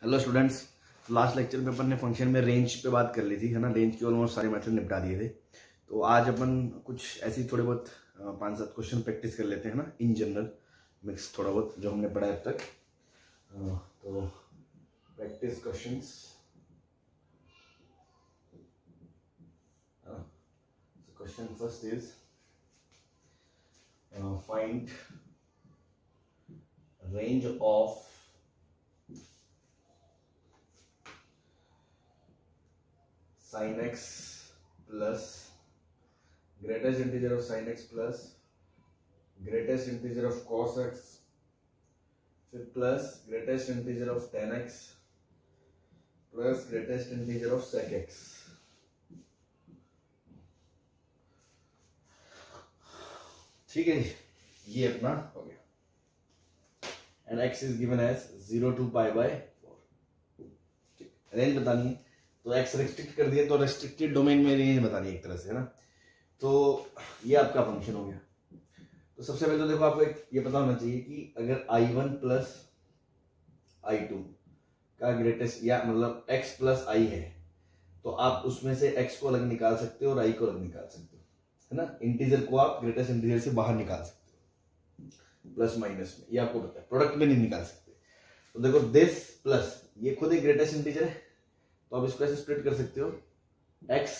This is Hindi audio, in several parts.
हेलो स्टूडेंट्स, लास्ट लेक्चर में अपन ने फंक्शन में रेंज पे बात कर ली थी, है ना। रेंज के ऑलमोस्ट सारे मेथड निपटा दिए थे। तो आज अपन कुछ ऐसी थोड़े बहुत 5-7 क्वेश्चन प्रैक्टिस कर लेते हैं ना, इन जनरल मिक्स थोड़ा बहुत जो हमने पढ़ा अब तक। तो practice questions. Question first is find range of sin x plus greatest integer of sin x plus greatest integer of cos x plus greatest integer of tan x plus greatest integer of sec x। ठीक है जी, ये अपना हो गया। And x is given as 0 to π/4। ठीक, रेंज बतानी है तो x रेस्ट्रिक्ट कर दिया तो रेस्ट्रिक्टेड डोमेन में रेंज बतानी है एक तरह से, है ना। तो ये आपका फंक्शन हो गया। तो सबसे पहले तो देखो, आपको एक ये पता होना चाहिए कि अगर i1 प्लस i2 का ग्रेटेस्ट या मतलब x प्लस i है तो आप उसमें से x को अलग निकाल सकते हो और i को अलग निकाल सकते हो, है ना। इंटीजर को आप ग्रेटेस्ट इंटीजर से बाहर निकाल सकते हो, प्लस माइनस में, ये आपको पता है। प्रोडक्ट में नहीं निकाल सकते। तो देखो, दिस प्लस ये खुद एक ग्रेटेस्ट इंटीजर है तो आप इसको ऐसे स्प्लिट कर सकते हो, x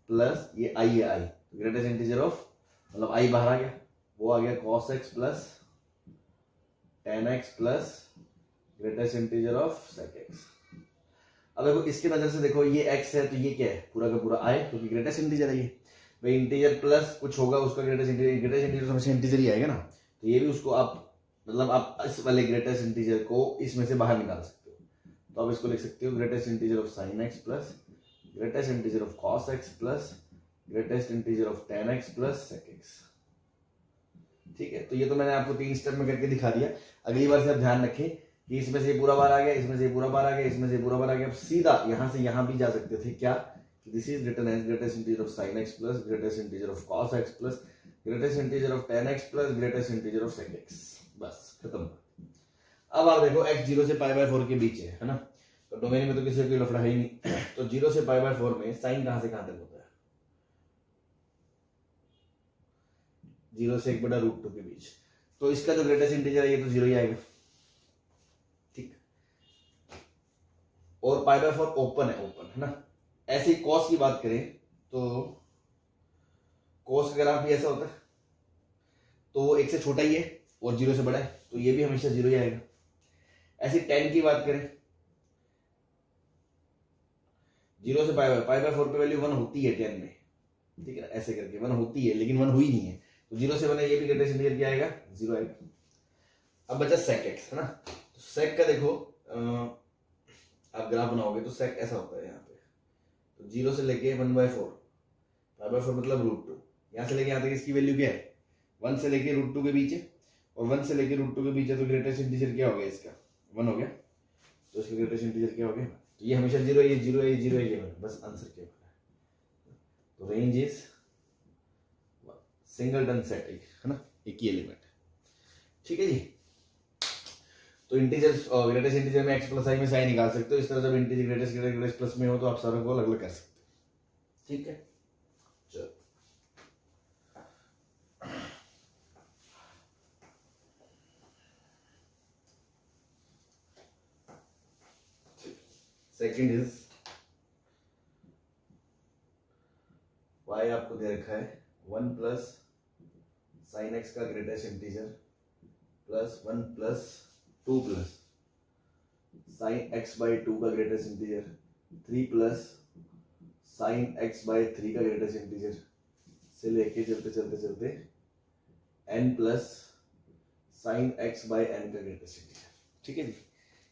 प्लस ये i है, i ग्रेटेस्ट इंटीजर ऑफ मतलब i बाहर आ गया, वो आ गया cos x plus tan x plus greatest integer of sec x। अब देखो, इसके नजर से देखो, ये x है तो ये क्या है, पूरा का पूरा i, क्योंकि ग्रेटेस्ट इंटीजर है ये। भाई इंटीजर प्लस कुछ होगा उसका ग्रेटेस्ट इंटीजर तो हमेशा इंटीजर ही आएगा ना। तो ये भी उसको आप मतलब आप इस वाले ग्रेटेस्ट इंटीजर को इसमें से बाहर निकाल सकते हो। तो आप इसको लिख सकते हो greatest integer of sin x plus greatest integer of cos x plus greatest integer of tan x plus sec x। ठीक है, तो ये तो मैंने आपको 3 स्टेप में करके दिखा दिया। अगली बार से आप ध्यान रखें कि इसमें से पूरा बार आ गया, इसमें से पूरा बार आ गया, इसमें से पूरा बार आ गया। आप सीधा यहां से यहां भी जा सकते थे, क्या, this is written as greatest integer of sin x plus greatest integer of cos x plus greatest integer of tan x plus greatest integer of sec x। बस खत्म। अब आप देखो, x 0 से π/4 के बीच है ना। तो डोमेन में तो किसी कोई लफड़ा है ही नहीं। तो 0 से π/4 में साइन कहां से कहां तक होता है? 0 से 1/√2 के बीच। तो इसका जो ग्रेटेस्ट इंटीजर है ये तो 0 ही आएगा। ठीक, और π/4 ओपन है ना। ऐसे कॉस की बात करें तो कॉस अगर आप भी ऐसा होता है तो वो 1 से छोटा ही है और 0 से बड़ा है, तो ये भी हमेशा 0 ही आएगा। ऐसे tan की बात करें, 0 से π/4 पे वैल्यू 1 होती है tan में, ठीक है, ऐसे करके 1 होती है, लेकिन 1 हुई नहीं है। तो 0 से 1 है, ये भी ग्रेटेस्ट इंटीजर क्या आएगा? 0 आएगा। अब बचा sec x, है ना। तो sec का देखो, आप ग्राफ बनाओगे तो sec ऐसा होता है यहाँ पे। तो 0 से लेके 1/4, π/4 मतलब √2, यहाँ से लेके यहाँ तक इसकी वैल्यू क्या है? 1 से लेके √2 के बीच है, और 1 से लेके √2 के बीच है, तो ग्रेटेस्ट इंटीजर क्या हो गया इसका? 1 हो गया। तो इसका ग्रेटेस्ट इंटीजर क्या हो गया? तो ये हमेशा 0 है, ये 0 है, ये 0 है, ये 1। बस आंसर क्या है? तो रेंज इज सिंगलटन सेट, है ना, एक ही एलिमेंट। ठीक है जी। तो इंटीजर ग्रेटेस्ट इंटीजर में x प्लस i में साइन निकाल सकते हो। इस तरह जब इंटीजर ग्रेटेस्ट प्लस में हो तो आप सारों को अलग अलग कर सकते हो। ठीक है, चलो सेकंड इज y आपको दे रखा है 1 प्लस साइन x का greatest integer plus 1 plus 2 plus sign x/2 का greatest integer 3 plus sign x/3 का ग्रेटेस्ट इंटीजर से लेके चलते चलते चलते n प्लस साइन x/n का ग्रेटेस्ट इंटीजर। ठीक है जी,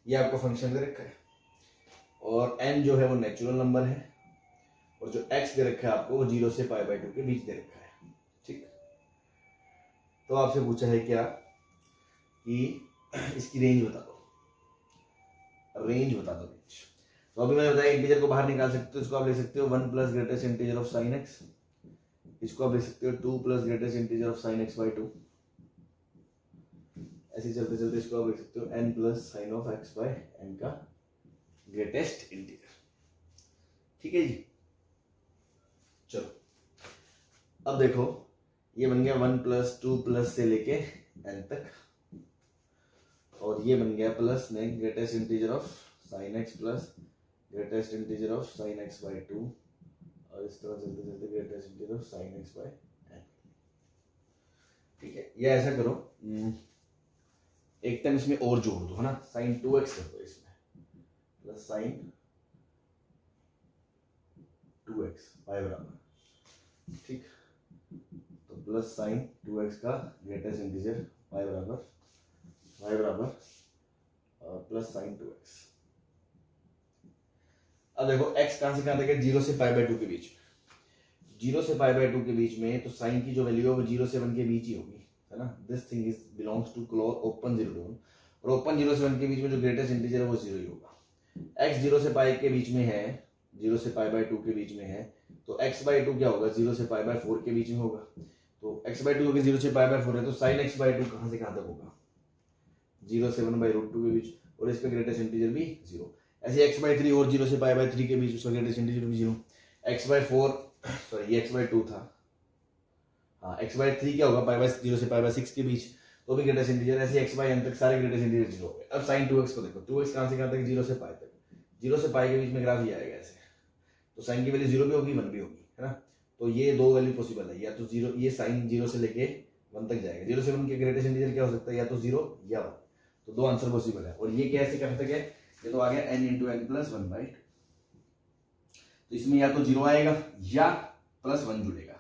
ये आपको फंक्शन दे रखा है, और n जो है वो नेचुरल नंबर है, और जो x दे रखा है आपको वो 0 से π/2 के बीच दे रखा है। ठीक, तो आपसे पूछा है क्या कि इसकी रेंज बता दो, रेंज बता दो रेंज। तो अभी मैंने बताया इंटीजर को बाहर निकाल सकते हो। इसको आप ले सकते हो 1 plus greatest integer of sine x, इसको आप ले सकते हो 2 plus greatest integer of sign x/2, ऐसे चलते चलते इसको आप लिख सकते हो n plus sine of x by n का ग्रेटेस्ट इंटीजर। ठीक है जी। चलो अब देखो ये बन गया 1 प्लस 2 प्लस से लेके n तक, और ये बन गया प्लस में greatest integer of sine x plus greatest integer of sine x by 2, और इस तरह चलते चलते greatest integer of sine x by n। ठीक है, या ऐसा करो एक टाइम इसमें और जोड़ दो, है ना, साइन 2x कर दो इसमें प्लस साइन 2x y बराबर। ठीक, तो प्लस साइन 2x का ग्रेटेस्ट इंटीजर y बराबर प्लस साइन 2x। अब देखो x कहां से कहां तक है, 0 से पाई बाय 2 के बीच में। 0 से पाई बाय 2 के बीच में तो साइन की जो वैल्यू है वो 0 से 1 के बीच ही होगी, है ना। This thing is belongs to close open 0 to 1, और ओपन 0 से 1 के बीच में जो ग्रेटेस्ट इंटीजर है वो 0 ही होगा। x 0 से पाई के बीच में है, 0 से पाई बाय 2 के बीच में है, तो x बाय 2 क्या होगा, 0 से पाई बाय 4 के बीच में होगा। तो x बाय 2 होगा 0 से पाई बाय 4 है, तो साइन x बाय 2 कहां से कहां तक होगा, 0 से 1 बाय रूट 2 के बीच, और इसका ग्रेटेस्ट इंटीजर भी 0। ऐसे x बाय 3 और 0 से पाई बाय 3 के बीच उसका ग्रेटेस्ट इंटीजर भी 0। x बाय 4 सॉरी ये x बाय 2 था, हाँ x बाय 3 क्या होगा, पाई बाय 0 से पाई बाय 6 के बीच, तो भी ग्रेटेस्ट इंटीजर। ऐसे x बाय n तक सारे ग्रेटेस्ट इंटीजर 0 हो गए। अब साइन 2x को देखो, 2x कहां से कहां तक, 0 से पाई तक, 0 से पाई के बीच में ग्राफ ये आएगा ऐसे, तो साइन की वैल्यू 0 भी होगी 1 भी होगी, है ना। तो ये दो वैल्यू पॉसिबल है, या तो 0, ये साइन 0 से लेके 1 तक जाएगा, 0 से 1 के ग्रेटेस्ट इंटीजर क्या हो सकता है, या तो 0 या 1, तो दो आंसर पॉसिबल है। और ये कैसे कर सकते हैं, ये तो आ गया n into N plus 1 by 2, तो इसमें या तो 0 आएगा या प्लस 1 जुड़ेगा।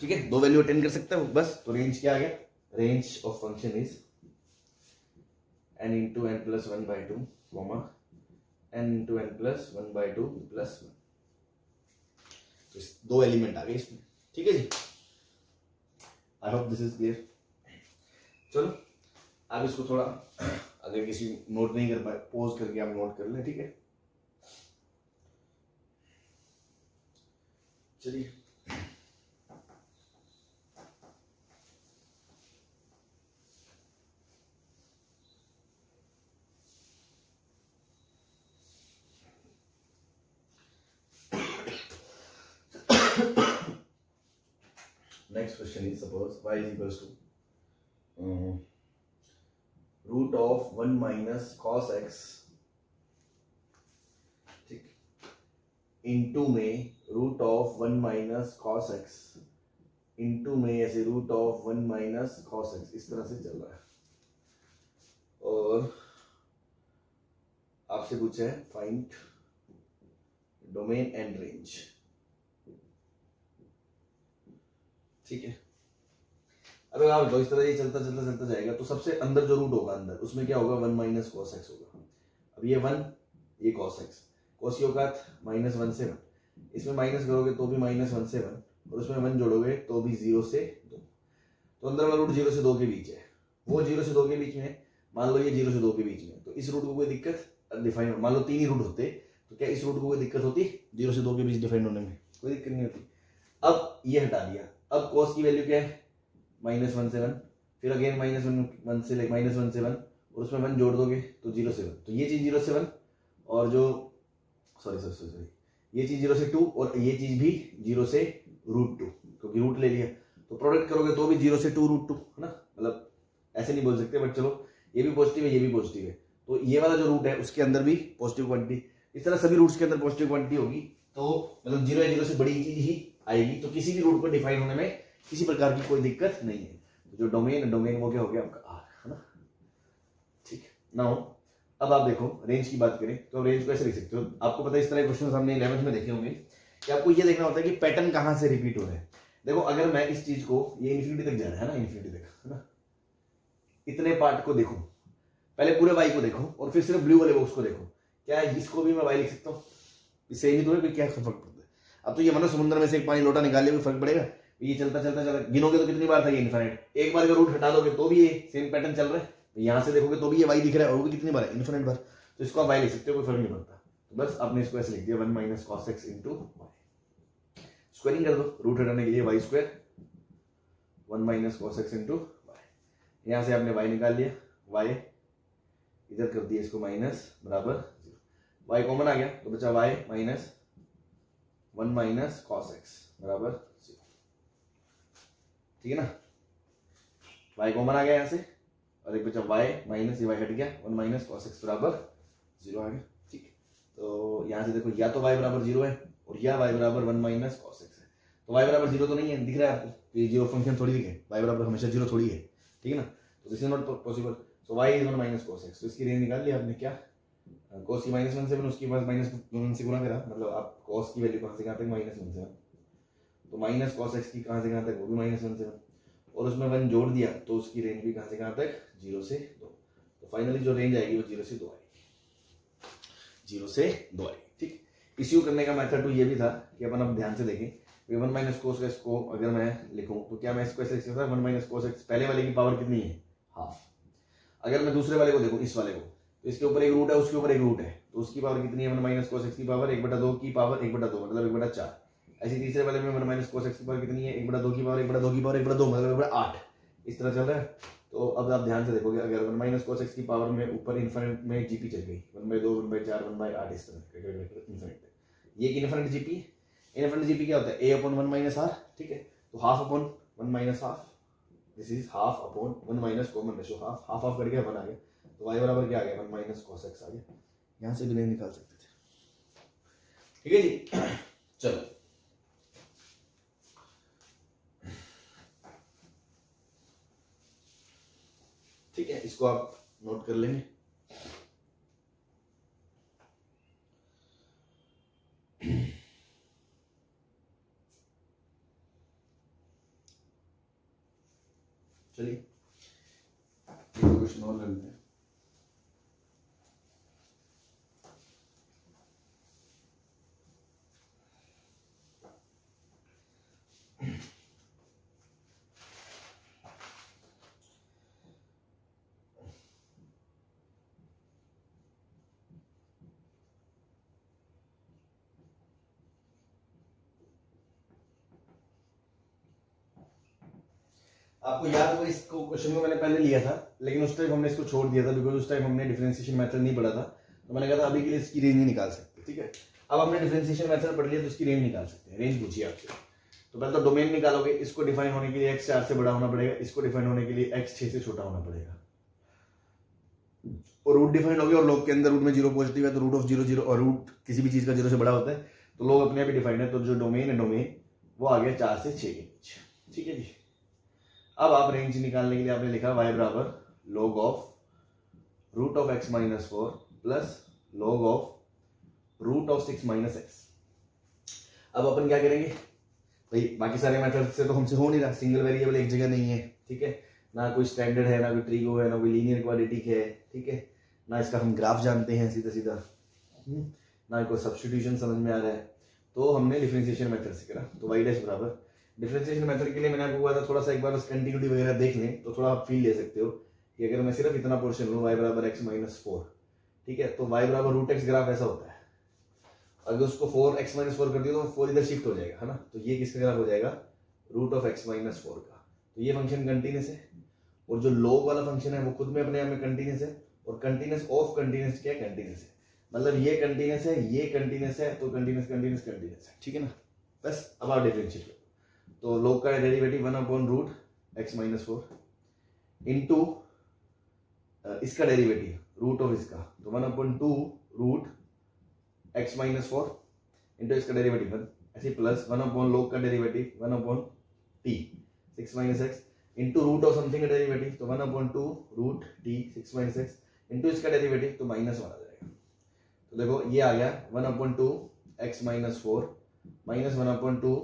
ठीक है, दो वैल्यू अटेंड कर सकते हो बस। तो रेंज क्या आ गया, range of function is n into N plus 1 by 2 n into N plus 1 by 2 plus 1। तो दो एलिमेंट आ गए इसमें। ठीक है जी, I hope this is clear. चलो आप इसको थोड़ा, अगर किसी नोट नहीं कर पाए पॉज करके आप नोट कर लें। ठीक है, चलिए next question is, suppose y is equals to root of 1 minus cos x, ठीक, इंटू में root of 1 minus cos x, into में ऐसे root of 1 minus cos x, इस तरह से चल रहा है। और आपसे पूछा है फाइंड डोमेन एंड रेंज। ठीक है, अब आप इस तरह ये चलता चलता चलता जाएगा, तो सबसे अंदर जो रूट होगा अंदर, उसमें क्या होगा, 1 माइनस cos x होगा। अब ये 1 ये cos x, cos की औकात -1 से 1, इसमें माइनस करोगे तो भी -1 से 1, और उसमें 1 जोड़ोगे तो भी 0 से 2। तो अंदर वाला रूट 0 से 2 के बीच है, वो 0 से 2 के बीच में, मान लो ये 0 से 2 के बीच में, तो इस रूट को कोई दिक्कत डिफाइन, मान लो 3 ही रूट होते तो क्या इस रूट को कोई दिक्कत होती, 0 से 2 के बीच डिफाइन होने में कोई दिक्कत नहीं होती। अब ये हटा दिया, अब cos की वैल्यू क्या है, -1 से 1, फिर अगेन -1 से 1, और उसमें 1 जोड़ दोगे तो 0 से 1, तो ये चीज 0 से 1, और जो सॉरी ये चीज 0 से 2, और ये चीज भी 0 से √2, क्योंकि रूट ले लिया, तो प्रोडक्ट करोगे तो भी 0 से 2 √2, है ना। मतलब ऐसे नहीं बोल सकते, बट चलो ये भी पॉजिटिव है ये भी पॉजिटिव है, तो ये वाला जो रूट है उसके अंदर भी पॉजिटिव क्वांटिटी, इस तरह सभी रूट्स के अंदर पॉजिटिव क्वांटिटी होगी, तो मतलब 0 या 0 से बड़ी चीज ही आएगी, तो किसी भी रूट को डिफाइन होने में किसी प्रकार की कोई दिक्कत नहीं है। तो जो डोमेन वो क्या हो गया आपका आर, है ना। ठीक है, नाउ अब आप देखो रेंज की बात करें तो रेंज को ऐसे लिख सकते हो, आपको पता है इस तरह के क्वेश्चन हमने 11th में देखे होंगे कि आपको ये देखना होता है कि पैटर्न कहां से रिपीट हो रहा है। देखो अगर मैं इस चीज को, ये इन्फिनिटी तक जा रहा है ना, इन्फिनिटी तक, है ना, इतने पार्ट को देखो, पहले पूरे वाई को देखो और फिर सिर्फ ब्लू वाले बॉक्स को देखो, क्या इसको भी मैं वाई लिख सकता हूँ, इससे ही तो क्या फर्क पड़ता है। अब तो ये मानो समुद्र में से एक पानी लोटा निकाल लिया, फर्क पड़ेगा, ये चलता चलता चला, गिनोगे तो कितनी बार था ये इन्फिनिट, एक बार का रूट हटा दोगे तो भी ये सेम पैटर्न चल रहा है, यहां से देखोगे तो भी ये वाई दिख रहा है, और वो भी कितनी बार है, इन्फिनिट बार, तो इसको आप वाई लिख सकते हो, कोई फर्क नहीं पड़ता। तो बस आपने इसको ऐसे लिख दिया 1 minus cos x into y, squaring कर दो, रूट हटाने के लिए y square 1 minus cos x into y, यहाँ से आपने y निकाल लिया, y इधर कर दिया इसको माइनस बराबर 0, y कॉमन आ गया तो बचा y minus 1 minus cos x बराबर 0। ठीक है ना, y कॉमन आ गया यहाँ से और एक बचा y माइनस, ये y हट गया, 1 माइनस कॉस एक्स बराबर 0 आ गया। ठीक है, तो यहाँ से देखो या तो y बराबर 0 है और या y बराबर 1 माइनस कॉस एक्स है। तो y बराबर 0 तो नहीं है, दिख रहा है आपको, तो ये 0 फंक्शन थोड़ी दिखे, y बराबर हमेशा 0 थोड़ी है। ठीक है ना, तो this is not possible. So y is 1 minus cos x, तो इसकी रेंज निकाल लिया आपने, क्या cos की -1 से उसकी बाद -1 से गुणा करा, मतलब आप cos की वैल्यू कहाँ से कहाँ तक -1 से 1, तो माइनस कॉस एक्स की कहाँ से कहाँ तक, वो भी -1 से 1, और उसमें 1 जोड़ दिया तो उसकी रेंज भी कहाँ से कहाँ तक, 0 से 2। तो फाइनली जो रेंज आएगी वो 0 से 2 आएगी, 0 से 2 आएगी। ठीक, इश्यू करने का मेथड तो ये भी था कि अपन अब ध्यान से देखें, 1 माइनस कोस एक्स को अगर मैं लिखूं तो क्या मैं इसको ऐसे लिख सकता हूं, 1 माइनस कोस एक्स पहले वाले की पावर कितनी है, हाफ। अगर मैं दूसरे वाले को देखूं, इस वाले को, तो इसके ऊपर एक रूट है, उसके ऊपर एक रूट है, तो उसकी पावर कितनी है, 1 माइनस कोस एक्स की पावर 1/2 की पावर 1/2 मतलब 1/4। ऐसे तीसरे वाले में 1 माइनस कोस एक्स की पावर कितनी है, 1/2 की पावर 1/2 की पावर 1/2 मतलब 1/8। इस तरह चल रहा है। तो अब आप ध्यान से देखोगे, अगर 1 माइनस कोस एक्स की पावर में ऊपर इन्फिनिट में जीपी चल गई, 1/2 1/4 1/8 इस तरह इन्फिनिट, ये इन्फिनिट जीपी, इन्फिनिट जीपी क्या होता है, a अपॉन 1 माइनस आर। ठीक है, तो half upon 1 minus half, this is half upon 1 minus common ratio half, half half करके 1 आ गया, तो y बराबर क्या आ गया, 1 माइनस कॉस एक्स आ गया। यहां से भी नहीं निकाल सकते थे। ठीक है जी, चलो ठीक है, इसको आप नोट कर लेंगे। चलिए क्वेश्चन और ले लेते हैं। आपको याद होगा इसको क्वेश्चन को मैंने पहले लिया था, लेकिन उस टाइम हमने इसको छोड़ दिया था बिकॉज उस टाइम हमने डिफरेंशिएशन मेथड नहीं पढ़ा था, तो मैंने कहा था अभी के लिए इसकी रेंज नहीं निकाल सकते। ठीक है, अब हमने डिफरेंशिएशन मेथड पढ़ लिया तो इसकी रेंज निकाल सकते हैं। रेंज पूछिए आपसे, तो पहले तो डोमेन निकालोगे, इसको डिफाइन होने के लिए x 4 से बड़ा होना पड़ेगा, इसको डिफाइन होने के लिए x 6 से छोटा होना पड़ेगा, और रूट डिफाइन हो गया, और लोग के अंदर रूट में 0 पॉजिटिव है तो रूट ऑफ 0 0, और रूट किसी भी चीज का 0 से बड़ा होता है तो लोग अपने आप ही डिफाइंड है, तो जो डोमेन है डोमेन वो आ गया 4 से 6 के बीच। ठीक है जी, अब आप रेंज निकालने के लिए आपने लिखा y बराबर log of root of x minus 4 plus log of root of 6 minus x. अब अपन क्या करेंगे भाई, बाकी सारे मेथड से तो हमसे हो नहीं रहा, सिंगल वेरिएबल एक जगह नहीं है। ठीक है, ना कोई स्टैंडर्ड है, ना कोई ट्रिगो है, ना कोई लीनियर क्वाड्रेटिक है। ठीक है, ना इसका हम ग्राफ जानते हैं सीधा सीधा, ना कोई सब्स्टिट्यूशन समझ में आ रहा है, तो हमने डिफरेंशिएशन मेथड से करा। तो y डैश बराबर, डिफरेंशिएशन मेथड के लिए मैंने आपको कहा था थोड़ा सा एक बार बस कंटिन्यूटी वगैरह देख लें तो थोड़ा आप फील ले सकते हो कि अगर मैं सिर्फ इतना पोर्शन लूँ y बराबर x माइनस 4, ठीक है, तो y बराबर रूट एक्स ग्राफ ऐसा होता है। अगर उसको 4x माइनस 4 कर दिया तो 4 इधर शिफ्ट हो जाएगा, है ना, तो ये किसका ग्राफ हो जाएगा, रूट ऑफ x माइनस 4 का। तो ये फंक्शन कंटिन्यूस है, और जो log वाला फंक्शन है वो खुद में अपने आप में कंटिन्यूस है, और कंटिन्यूस ऑफ कंटिन्यूस क्या कंटिन्यूस है, मतलब ये कंटिन्यूस है, ये कंटिन्यूस है, तो कंटिन्यूस कंटिन्यूस कंटिन्यूस है। ठीक है ना, बस अब आप डिफरेंशिएट करो, तो log का derivative 1 upon root x minus 4 into इसका डेरिवेटिव रूट ऑफ इसका, तो 1 upon 2 root x minus 4 into इसका डेरिवेटिव 1, ऐसे प्लस 1 अपॉन log का derivative 1 upon t 6 minus x into root of something का डेरिवेटिव, तो 1 upon 2 root t 6 minus x into इसका डेरिवेटिव, तो माइनस 1 आ जाएगा। तो देखो ये आ गया 1 upon 2 x minus 4 minus 1 upon 2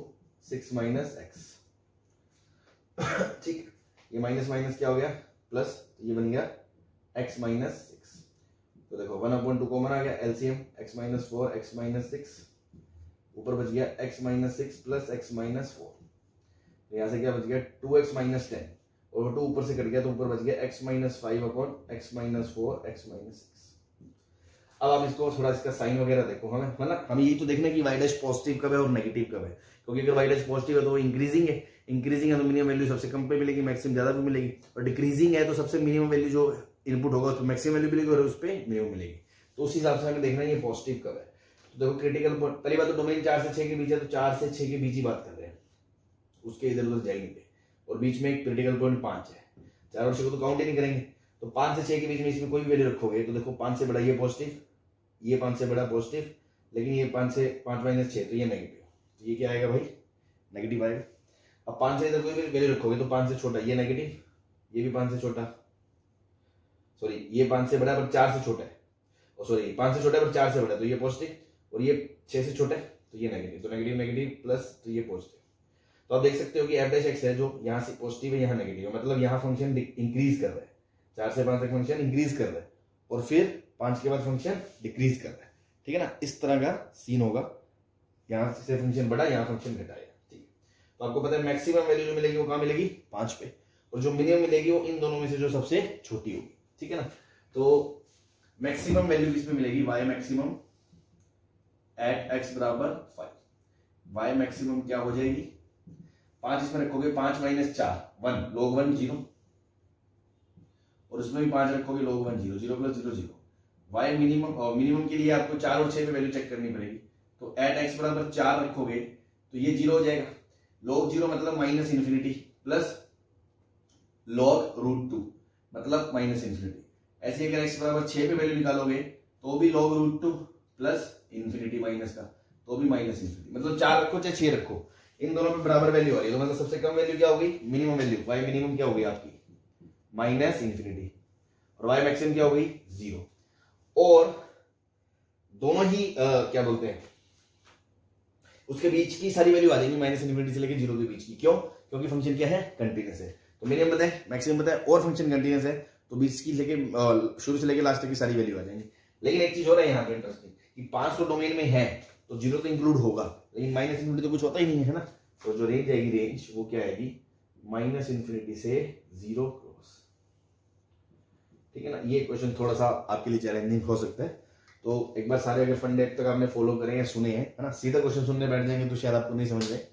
6 minus x. ठीक, ये माइनस माइनस क्या हो गया प्लस, ये बन गया x माइनस 6। तो देखो 1 अपॉन 2 कॉमन आ गया, LCM x minus 4 x minus 6, ऊपर बच गया x minus 6 plus x minus 4, यहाँ से क्या बच गया 2x माइनस 10, और 2 ऊपर से कट गया तो ऊपर बच गया x minus 5 upon x minus 4 x minus 6। अब आप इसको थोड़ा इसका साइन वगैरह देखो, हमें मतलब हमें यही तो देखना है कि वाई डैश पॉजिटिव कब है और नेगेटिव कब है, क्योंकि अगर वाई डैश पॉजिटिव है तो वो इंक्रीजिंग है, इंक्रीजिंग है तो मिनिमम वैल्यू सबसे कम पे मिलेगी, मैक्सिमम ज्यादा पे मिलेगी, और डिक्रीजिंग है तो सबसे मिनिमम वैल्यू जो इनपुट होगा उस पर मैक्सिमम वैल्यू मिलेगी और उस पर मिनिमम मिलेगी। तो उस हिसाब से हमें देखना है ये पॉजिटिव कब है। तो देखो क्रिटिकल पॉइंट, पहली बात तो डोमेन 4 से 6 के बीच है, तो 4 से 6 के बीच ही बात कर रहे हैं, उसके इधर उधर जाएंगे, और बीच में एक क्रिटिकल पॉइंट 5 है, 4 और 6 को तो काउंट ही नहीं करेंगे। तो 5 से 6 के बीच में इसमें कोई भी वैल्यू रखोगे तो देखो 5 से बड़ा ये पॉजिटिव, ये 5 से बड़ा पॉजिटिव, लेकिन ये 5 से 5 माइनस 6 तो ये नेगेटिव, तो ये क्या आएगा भाई, नेगेटिव आएगा। अब 5 से इधर कोई भी वैल्यू रखोगे तो 5 से छोटा ये नेगेटिव, ये भी 5 से छोटा, सॉरी ये 5 से बड़ा पर 4 से छोटा है, और सॉरी 5 से छोटा है पर 4 से बड़ा, तो ये पॉजिटिव, और ये 6 से छोटा है तो ये नेगेटिव, तो नेगेटिव नेगेटिव प्लस तो ये पॉजिटिव। तो आप देख सकते हो कि एफ डैश एक्स है जो यहाँ से पॉजिटिव है यहाँ नेगेटिव है, मतलब यहाँ फंक्शन इंक्रीज कर रहा है, 4 से 5 तक फंक्शन इंक्रीज कर रहा है और फिर 5 के बाद फंक्शन डिक्रीज कर रहा है, ठीक है ना, इस तरह का सीन होगा, यहाँ से फंक्शन बढ़ा यहाँ फंक्शन घटाया, ठीक है। तो आपको पता है मैक्सिमम वैल्यू जो मिलेगी वो कहाँ मिलेगी, 5 पे, और जो मिनिमम मिलेगी वो इन दोनों में से जो सबसे छोटी होगी, ठीक है ना। तो मैक्सिमम वैल्यू किसमें मिलेगी, वाई मैक्सिमम एट एक्स बराबर 5, वाई मैक्सिमम क्या हो जाएगी, 5 इसमें रखोगे 5 माइनस 4 1 log 1 0, और इसमें भी 5 रखोगे log 1 0 0 प्लस 0 0, वाई मिनिमम, और मिनिमम के लिए आपको 4 और 6 पे वैल्यू चेक करनी पड़ेगी, तो एट एक्स बराबर 4 रखोगे तो ये 0 हो जाएगा, log 0 मतलब minus infinity plus log root 2 मतलब माइनस इन्फिनिटी, ऐसे अगर एक्स बराबर 6 पे वैल्यू निकालोगे तो भी log root 2 plus infinity minus का तो भी माइनस इन्फिनिटी, मतलब 4 रखो चाहे 6 रखो इन दोनों पे बराबर वैल्यू आ रही है, तो मतलब सबसे कम वैल्यू क्या होगी, मिनिमम वैल्यू, वाई मिनिमम क्या होगी आपकी माइनस इन्फिनिटी, और वाई मैक्सिमम क्या होगी 0, और दोनों ही क्या बोलते हैं उसके बीच की सारी वैल्यू आ जाएंगी माइनस इन्फिनिटी से लेकर 0 के बीच की, क्यों, क्योंकि फंक्शन क्या है कंटिन्यूअस है, तो मिनिमम पता है मैक्सिमम पता है और फंक्शन कंटिन्यूअस है, तो बीच की लेके शुरू से लेके लास्ट तक की सारी वैल्यू आ जाएंगी। लेकिन एक चीज हो रहा है यहाँ पे इंटरेस्टिंग कि 5 तो डोमेन में है तो 0 तो इंक्लूड होगा, लेकिन माइनस इन्फिनिटी तो कुछ होता ही नहीं है ना, तो जो रेंज आएगी रेंज वो क्या आएगी माइनस इन्फिनिटी से 0 क्रॉस, ठीक है ना। ये क्वेश्चन थोड़ा सा आपके लिए चैलेंजिंग हो सकता है, तो एक बार सारे अगर फंडे तक आपने फॉलो करें या सुने हैं, है ना, सीधा क्वेश्चन सुनने बैठ जाएंगे तो शायद आपको नहीं समझ में,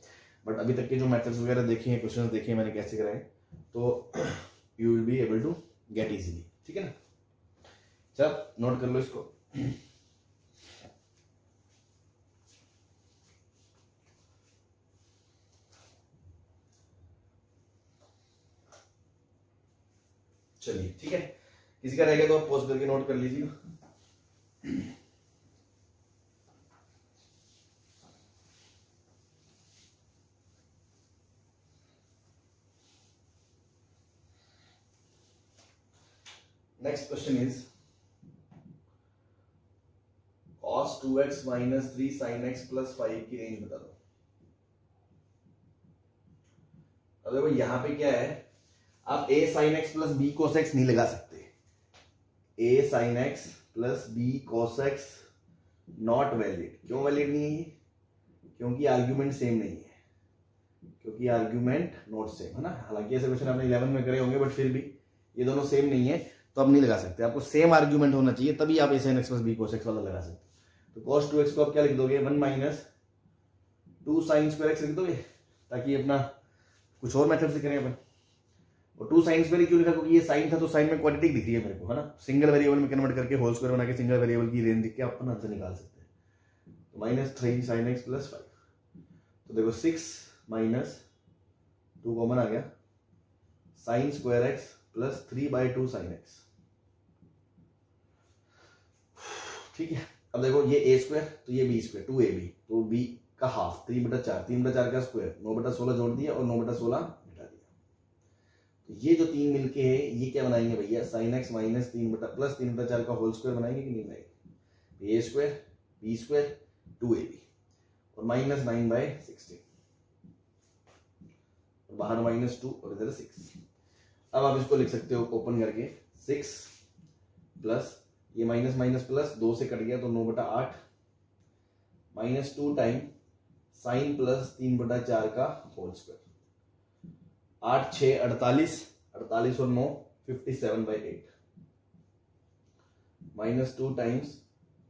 बट अभी तक के जो मेथड्स वगैरह देखे हैं, क्वेश्चन देखे हैं मैंने कैसे कराए, तो you will be able to get easily, ठीक है ना। चल नोट कर लो इसको। चलिए ठीक है, किसी का रहेगा तो आप पॉज करके नोट कर लीजिएगा। Next question is cos 2x minus 3 sin x plus 5 की रेंज बता दो। अब देखो यहां पे क्या है, आप a sin x plus b cos x नहीं लगा सकते, a sin x plus b cos x not valid. क्यों वैलिड नहीं है ये, क्योंकि आर्ग्यूमेंट सेम नहीं है, क्योंकि आर्ग्यूमेंट नॉट सेम है ना। हालांकि ऐसे क्वेश्चन आपने 11 में करे होंगे, बट फिर भी ये दोनों सेम नहीं है तो आप नहीं लगा सकते, आपको सेम आर्ग्यूमेंट होना चाहिए तभी आप a sin x plus b cos x वाला लगा सकते। तो cos 2x को आप क्या लिख दोगे, 1 माइनस 2 sin स्क्वायर x लिख दोगे, ताकि अपना कुछ और मेथड से करें अपन। और 2 sin स्क्वायर क्यों लिखा, क्योंकि ये साइन था तो साइन में क्वाड्रेटिक दिख रही है मेरे को, है ना, सिंगल वेरिएबल में कन्वर्ट करके होल स्क्वायर बना के सिंगल वेरिएबल की रेंज दिख के अपन आंसर निकाल सकते हैं। तो माइनस 3 sin x प्लस 5, तो देखो 6 माइनस 2 कॉमन आ गया, sin square x plus 3/2 sin x, ठीक है। अब देखो ये a स्क्वायर तो ये b स्क्वायर 2ab, तो b का हाफ 3/4, 3/4 का स्क्वायर 9/16 जोड़ दिया और 9/16 घटा दिया, तो ये जो 3 मिलके है ये क्या बनाएंगे भैया, sin x माइनस 3 प्लस 3/4 का होल स्क्वायर बनाएंगे कि नहीं बनाएंगे, a square b square 2ab और माइनस 9/16 और बाहर -2 और इधर 6। अब आप इसको लिख सकते हो ओपन करके 6 प्लस ये माइनस माइनस प्लस 2 से कट गया तो 9/8 माइनस 2 टाइम साइन प्लस 3/4 का होल स्क्वायर, 8 6 48 48 और 9 57/8 माइनस 2 टाइम्स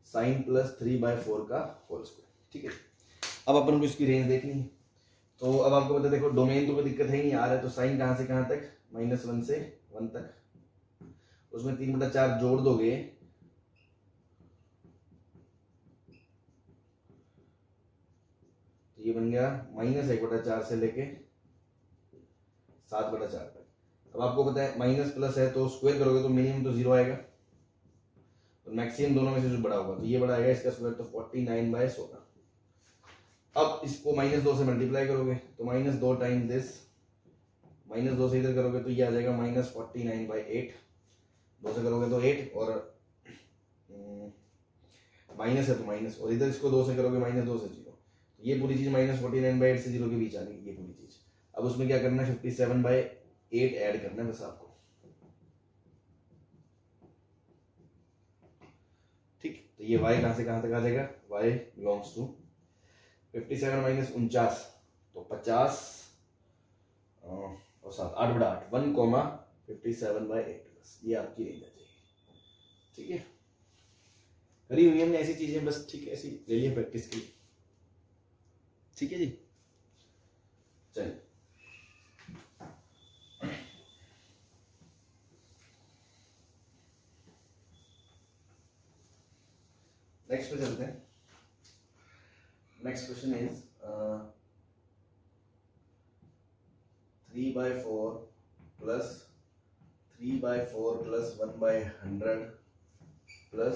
साइन प्लस 3/4 का होल स्क्वायर। ठीक है, अब अपन को इसकी रेंज देखनी है। तो अब आपको पता है, देखो डोमेन तो कोई दिक्कत है नहीं, आ रहा है तो साइन कहां से कहां तक, -1 से 1 तक, उसमें 3/4 जोड़ दोगे तो ये बन गया -1/4 से लेके 7/4 तक। अब आपको पता है माइनस प्लस है तो स्क्वायर करोगे तो मिनिमम तो 0 आएगा, तो मैक्सिमम दोनों में से जो बड़ा होगा तो ये बड़ा आएगा, इसका स्क्वायर तो 49/16। अब इसको -2 से मल्टीप्लाई करोगे तो -2 टाइम दिस, -2 से इधर करोगे तो ये आ जाएगा -49/8, 2 से करोगे तो 8 और माइनस है तो माइनस, और इधर इसको 2 से करोगे -2 से 0, तो ये पूरी चीज -49/8 से 0 के बीच आ गई ये पूरी चीज। अब उसमें क्या करना है, 57/8 ऐड करना है बस आपको। ठीक, तो ये y कहां से कहां तक आ जाएगा, y बिलोंग्स टू 57 - 49 तो 50 और 7 8/8 1,57/8 बस, ये आपकी रेंज आ जाएगी। ठीक है, करी हुई हमने ऐसी चीजें बस, ठीक है, ऐसी ले लिया प्रैक्टिस के लिए। ठीक है जी, चलिए नेक्स्ट पे चलते हैं। Next question is 3/4 plus 3/4 plus 1/100 plus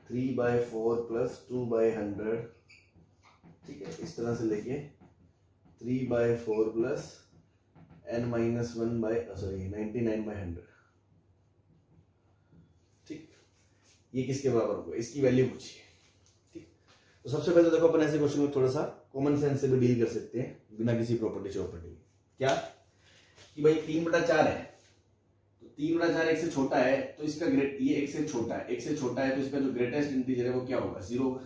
3/4 plus 2/100। ठीक है, इस तरह से लेके 3/4 प्लस n-1/99/100। ठीक, ये किसके बराबर होगा, इसकी वैल्यू पूछिए। ठीक, तो सबसे पहले देखो अपन ऐसे क्वेश्चन में थोड़ा सा कॉमन सेंस से भी डील कर सकते हैं बिना किसी प्रॉपर्टी के। क्या कि भाई 3/4 है, तो 3/4 एक से छोटा है तो इसका ग्रेट, ये एक से छोटा है, एक से छोटा है तो इसका जो ग्रेटेस्ट इंटीजर है वो क्या होगा, 0 होगा।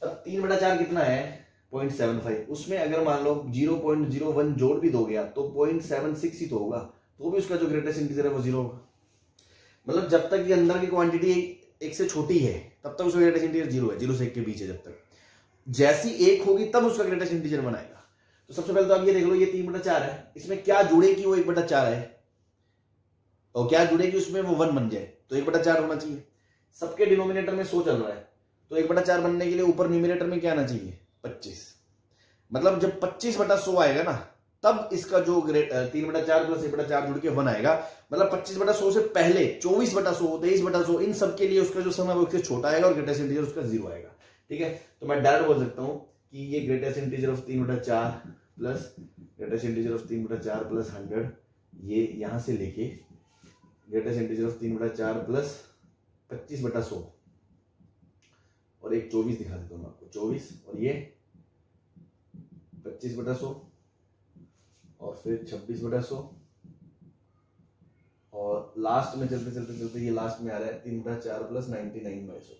अब 3/4 कितना है, 0.75, उसमें अगर मान लो 0.01 जोड़ भी दोगे आप तो 0.76 ही तो होगा, तो भी उसका जो ग्रेटेस्ट इंटीजर है वो 0 होगा। मतलब जब तक ये अंदर की क्वांटिटी एक से छोटी है तब तक उसका ग्रेटेस्ट इंटीजर 0 है, 0 से 1 के बीच है जब तक। जैसी 1 होगी तब उसका ग्रेटेस्ट इंटीजर बनाएगा। तो सबसे पहले तो आप ये देख लो, ये 3/4 है, इसमें क्या जुड़ेगी वो 1/4 है, और क्या जुड़ेगी उसमें वो 1 बन जाए, तो 1/4 होना चाहिए। सबके डिनोमिनेटर में 100 चल रहा है तो 1/4 बनने के लिए ऊपर न्यूमिनेटर में क्या आना चाहिए, 25। मतलब जब 25/100 आएगा ना तब इसका जो 3/4 प्लस 1/4 जुड़ के 1 आएगा। मतलब 25/100 से पहले 24/100 23/100 इन सब के लिए उसका जो सम है वो उससे छोटा आएगा और ग्रेटेस्ट इंटीजर उसका 0 आएगा। ठीक है, तो मैं डायरेक्ट बोल सकता हूं कि ये greatest integer of 3/4 plus greatest integer of 3/4 plus 100, ये यहां से लेके ग्रेटेस्ट इंटीजर ऑफ 3/4 प्लस 25/100 और एक 24 दिखा देता हूं आपको, 24 और ये 25/100 और फिर 26/100 और लास्ट में चलते चलते चलते ये लास्ट में आ रहा है 3/4 प्लस 99/100।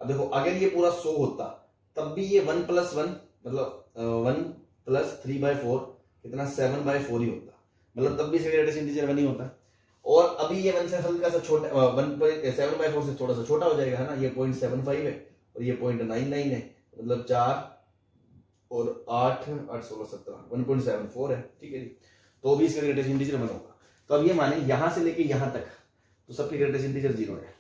अब देखो अगर ये पूरा 100 होता तब भी ये 1 + 1 मतलब 1 + 3/4 कितना 7/4 ही होता, मतलब तब भी इसका ग्रेटेस्ट इंटीजर 1 ही होता। और अभी ये 1 से हल्का सा छोटा 7/4 से थोड़ा सा छोटा हो जाएगा, है ना, ये 0.75 है और ये 0.99 है, मतलब 4 और 8 8 16 17 1.74 है। ठीक है जी, तो भी इसका ग्रेटेस्ट इंटीजर 1 होगा। तो अब ये माने यहां से लेके यहां तक तो सबके ग्रेटेस्ट इंटीजर 0 है।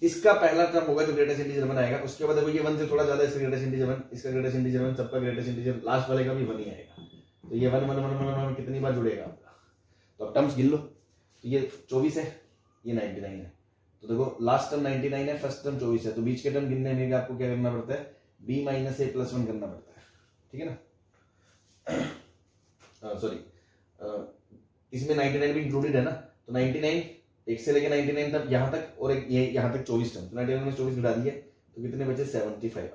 इसका पहला टर्म होगा जो ग्रेटेस्ट इंटीजर 1 आएगा, उसके बाद देखो ये 1 से थोड़ा ज्यादा, इसका ग्रेटेस्ट इंटीजर 1, इसका ग्रेटेस्ट इंटीजर 1, सबका ग्रेटेस्ट इंटीजर लास्ट वाले का भी 1 ही आएगा। तो ये 1 1 1 1 1 कितनी बार जुड़ेगा आपका, तो अब टर्म्स गिन लो। तो ये 24 है, ये 99 है, तो देखो लास्ट टर्म 99 है, फर्स्ट टर्म 24 है, तो बीच के टर्म गिनने में आपको क्या करना पड़ता है, b - a + 1 करना पड़ता है। ठीक है ना, सॉरी इसमें 99 भी इंक्लूडेड है ना, तो 99 1 से लेके 99 तक यहां तक और एक ये यहां तक 24 टर्म, तो 99 में 24 घटा दिए तो कितने बचे 75।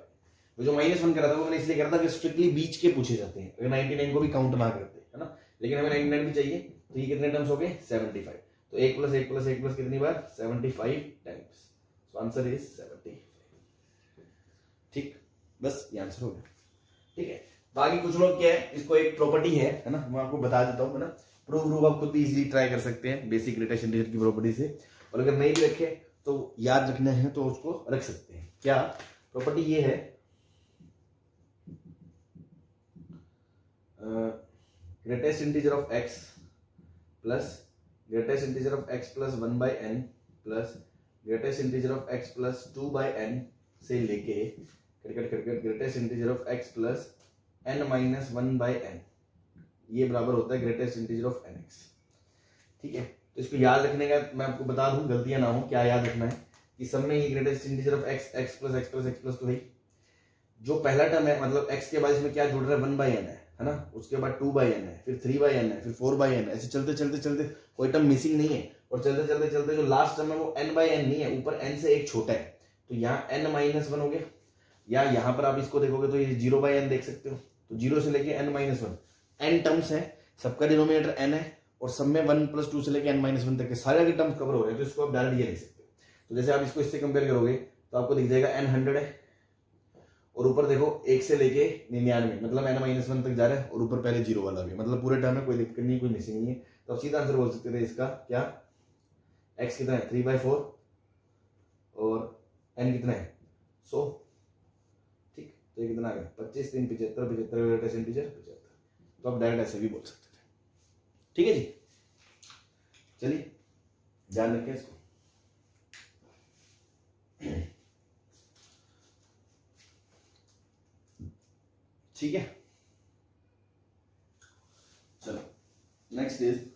वो जो -1 करा था वो मैंने इसलिए करा था कि स्ट्रिक्टली बीच के पूछे जाते हैं, अगर 99 को भी काउंट ना करते, है ना, लेकिन हमें 99 भी चाहिए, तो ये कितने टर्म्स हो गए 75। तो 1 + 1 + 1 + कितनी बार 75 टाइम्स, सो आंसर इज 75। ठीक, बस ये आंसर हो गया। ठीक है, बाकी कुछ लोग क्या है, इसको एक प्रॉपर्टी है ना, मैं आपको बता देता हूं, है ना, प्रूफ आप खुद भी इजीली ट्राई कर सकते हैं बेसिक ग्रेटेस्ट इंटीजर की प्रॉपर्टी से। और अगर नहीं भी रखे तो याद रखना है तो उसको रख सकते हैं। क्या प्रॉपर्टी ये है, greatest integer of x plus greatest integer of x plus 1/n plus greatest integer of x plus 2/n से लेके greatest integer of x plus n minus 1/n, ये बराबर होता है ग्रेटेस्ट इंटीजर ऑफ nx। ठीक है, तो इसको याद रखने का मैं आपको बता दूं, गलतियां ना हो। क्या याद रखना है कि सब में ये greatest integer of x plus x plus x plus, तो भाई जो पहला टर्म है मतलब x के बाद इसमें क्या जुड़ रहा है 1/n है ना, उसके बाद 2/n है, फिर 3/n है, फिर 4/n है, ऐसे चलते चलते चलते कोई टर्म मिसिंग नहीं है। और चलते चलते चलते जो लास्ट टर्म है वो n/n नहीं है, ऊपर n से एक छोटा है, तो यहाँ n-1 हो गया। या यहाँ पर आप इसको देखोगे तो ये 0/n देख सकते हो, तो 0 से लेके n-1 n टर्म्स है, सबका डिनोमिनेटर n है और सब में 1 + 2 से लेके n-1 तक के सारे के टर्म्स कवर हो रहे हैं, तो इसको आप डायरेक्ट ये लिख सकते हो। तो जैसे आप इसको इससे कंपेयर करोगे तो आपको दिख जाएगा n 100 है और ऊपर देखो 1 से लेके 99 मतलब n-1 तक जा रहा है और ऊपर पहले 0 वाला भी, मतलब पूरे टर्म में कोई दिक्कत नहीं, कोई मिसिंग नहीं है। तो आप सीधा आंसर बोल सकते थे इसका, क्या x कितना है 3/4 और n कितना है 100। ठीक, तो ये कितना आ गया 25 3 75 75 ग्रेटेस्ट इंटीजर 75। तो आप डायरेक्ट ऐसे भी बोल सकते थे। ठीक है जी, चलिए ध्यान रखें इसको। ठीक है, चलो next is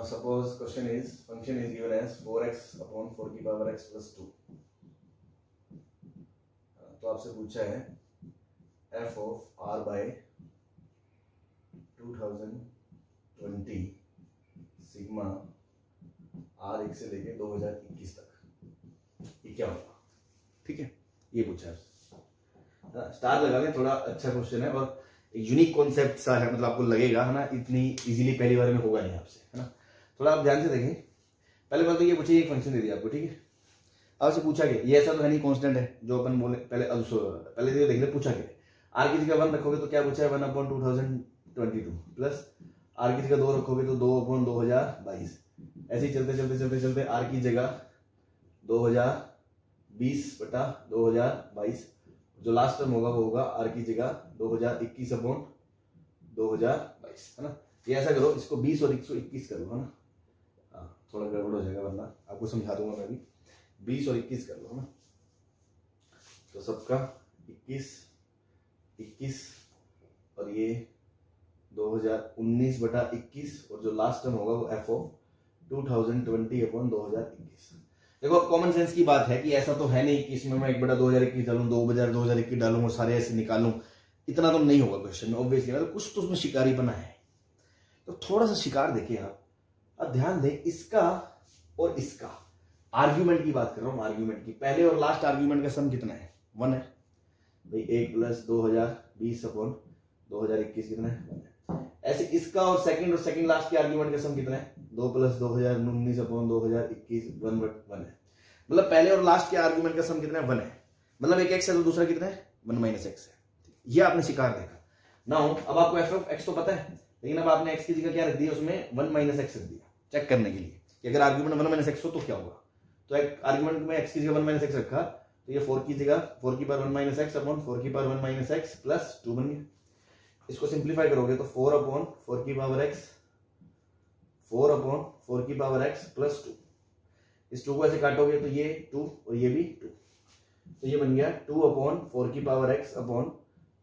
suppose question is function is given as 4x upon 4 की पावर x plus 2। तो आपसे पूछा है f of r by 2020 sigma r 1 से लेके 2021 तक, ये क्या होगा। ठीक है, ये पूछा है। स्टार लगा लें, थोड़ा अच्छा क्वेश्चन है और एक यूनिक कॉन्सेप्ट सा है, मतलब आपको लगेगा है ना इतनी इजीली पहली बार में होगा नहीं आपसे, है ना। थोड़ा आप ध्यान से देखें। पहले बात तो ये पूछिए, एक फंक्शन दे दिया आपको, ठीक है, आपसे पूछा गया ये ऐसा तो है नहीं कांस्टेंट है जो अपन बोले पहले, पहले तो देख ले पूछा गया r की जगह 1 रखोगे तो क्या पूछा है 1/2022 प्लस r की जगह 2 रखोगे तो 2/2022। ऐसे ही चलते चलते चलते चलते r की जगह 2020/2022, जो लास्ट टर्म होगा वो होगा r की जगह 2021/2022, है ना। ये ऐसा करो, इसको 20 और 121 कर लो, है ना। हाँ, थोड़ा गड़बड़ हो जाएगा वरना आपको समझा दूंगा मैं भी। 20 और 21 कर लो, है ना। तो सबका 21 और ये 2019/21 और जो लास्ट टर्म होगा वो f 2020/2021। देखो कॉमन सेंस की बात है कि ऐसा तो है नहीं कि इसमें मैं 1/2021 डालूं 2/2021 डालूं और सारे ऐसे निकालूं, इतना तो नहीं होगा क्वेश्चन में ऑब्वियसली, मतलब कुछ तो उसमें शिकारी बना है। तो थोड़ा सा शिकार देखिए आप, अब ध्यान दें इसका और इसका आर्ग्यूमेंट की बात कर रहा हूं, आर्ग्यूमेंट की पहले और लास्ट आर्ग्यूमेंट का सम कितना है 1 है भाई, 1 + 2020/2021 कितना है 1 है। ऐसे इसका और सेकंड लास्ट के आर्ग्यूमेंट का सम कितना है 2 + 2019/2021 1 है। मतलब पहले और लास्ट के आर्ग्यूमेंट का सम कितना है 1 है, मतलब एक x है तो दूसरा कितना है 1 - x है। ये आपने शिकार देखा ना हो। अब आपको f of x तो पता है, लेकिन अब आपने x की जगह क्या रख दिया उसमें 1 - x रख दिया, चेक करने के लिए कि अगर आर्ग्यूमेंट 1 - x हो तो क्या होगा। तो एक आर्ग्यूमेंट में x की जगह 1 - x रखा तो ये 4 की जगह 4 की पावर 1 - x अपॉन 4 की पावर 1 - x प्लस 2 बन गया। इसको सिंप्लीफाई करोगे तो 4/4 की पावर x 4/4 की पावर x प्लस 2। इस 2 को ऐसे काटोगे तो ये 2 और ये भी 2, तो ये बन गया 2/4 की पावर x अपॉन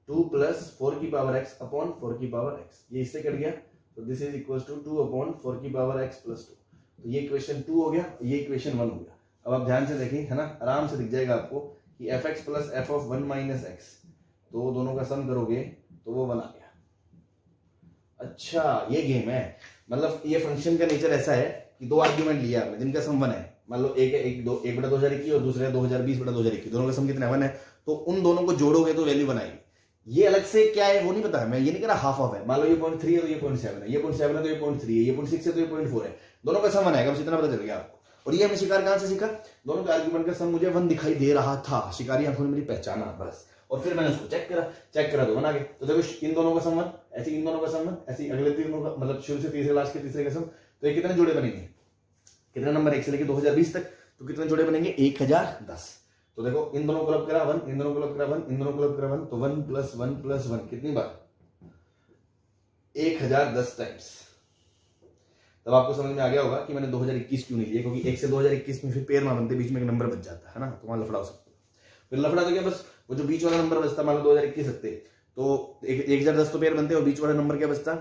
2 + 4 की पावर x अपॉन 4 की पावर x। ये इससे कट गया तो दिस इज इक्वल टू 2/4 की पावर x प्लस 2। तो ये इक्वेशन 2 हो गया, ये इक्वेशन 1 हो गया। अब आप ध्यान से देखें, है ना, आराम से दिख जाएगा आपको कि fx plus f of 1 - x, तो दोनों का सम करोगे तो वो 1 आ गया। अच्छा ये गेम है, मतलब ये फंक्शन का नेचर ऐसा है कि 2 आर्ग्यूमेंट लिया आपने जिनका सम 1 है, मान लो एक 1/2021 और दूसरा 2020/2021, दोनों का सम कितना है 1 है, तो उन दोनों को जोड़ोगे तो वैल्यू 1 आएगी। ये अलग से क्या है वो नहीं पता है, मैं ये नहीं कह रहा हाफ ऑफ है, मान लो ये 0.3 है तो ये 0.7 है, ये 0.7 है तो ये 0.3 है, ये 0.6 है तो ये 0.4 है, दोनों का सम 1 आएगा, बस इतना पता चल गया आपको। और ये हमें शिकार कहां से सीखा, दोनों के आर्ग्यूमेंट का सम मुझे 1 दिखाई दे रहा था, शिकारी आंखों ने मेरी पहचाना बस, और फिर मैंने उसको चेक करा तो 1 आ गया। तो देखो इन दोनों का सम 1, ऐसे इन दोनों का सम 1, ऐसे अगले तीनों का, मतलब शुरू से तीसरे लास्ट के तीसरे का सम, तो ये कितने जोड़े बनेंगे, कितने नंबर 1 से लेके 2020 तक, तो कितने जोड़े बनेंगे 1010। तो देखो इन दोनों को क्लब करा 1, इन दोनों को क्लब करा 1, इन दोनों को क्लब करा 1, तो 1 + 1 + 1 कितनी बार, 1010 टाइम्स। तब आपको समझ में आ गया होगा कि मैंने 2021 क्यों नहीं लिया, क्योंकि 1 से 2021 में फिर पेयर ना बनते, बीच में एक नंबर बच जाता है ना, तो वहां लफड़ा हो सकता है। फिर लफड़ा तो क्या, बस वो जो बीच वाला नंबर बचता, मान लो 2021 रखते तो 1010 तो पेयर बनते, और बीच वाला नंबर क्या बचता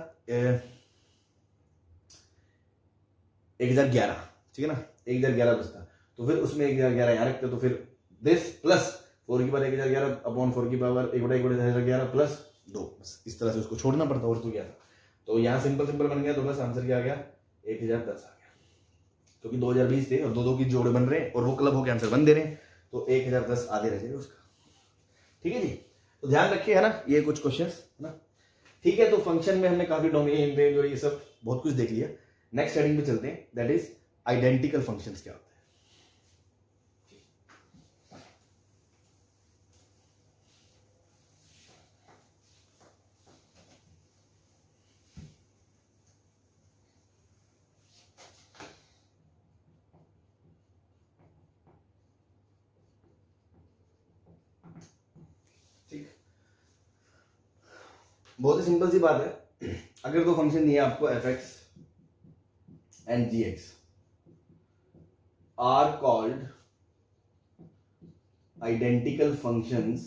1011, ठीक है ना, 1011 बचता। तो फिर उसमें 1011 यहाँ रखते, तो फिर दिस प्लस 4 की पावर 1011 अपॉन 4 की पावर 1/1011 प्लस 2, बस इस तरह से उसको छोड़ना पड़ता, और तो क्या था। तो यहाँ सिंपल बन गया, तो बस आंसर क्या आ गया 1010 आ गया, क्योंकि 2020 थे और 2 की जोड़े बन रहे हैं और वो क्लब होकर आंसर 1 दे रहे हैं, तो 1010 आधे रह जाएगा उसका। ठीक है जी, तो ध्यान रखिए, है ना, ये कुछ क्वेश्चंस है ना। ठीक है, तो फंक्शन में हमने काफी डोमेन रेंज और ये सब बहुत कुछ देख लिया। नेक्स्ट हेडिंग पे चलते हैं, दैट इज आइडेंटिकल फंक्शंस क्या होता है। बहुत ही सिंपल सी बात है, अगर दो फंक्शन दिए आपको f(x) and g(x) are called identical functions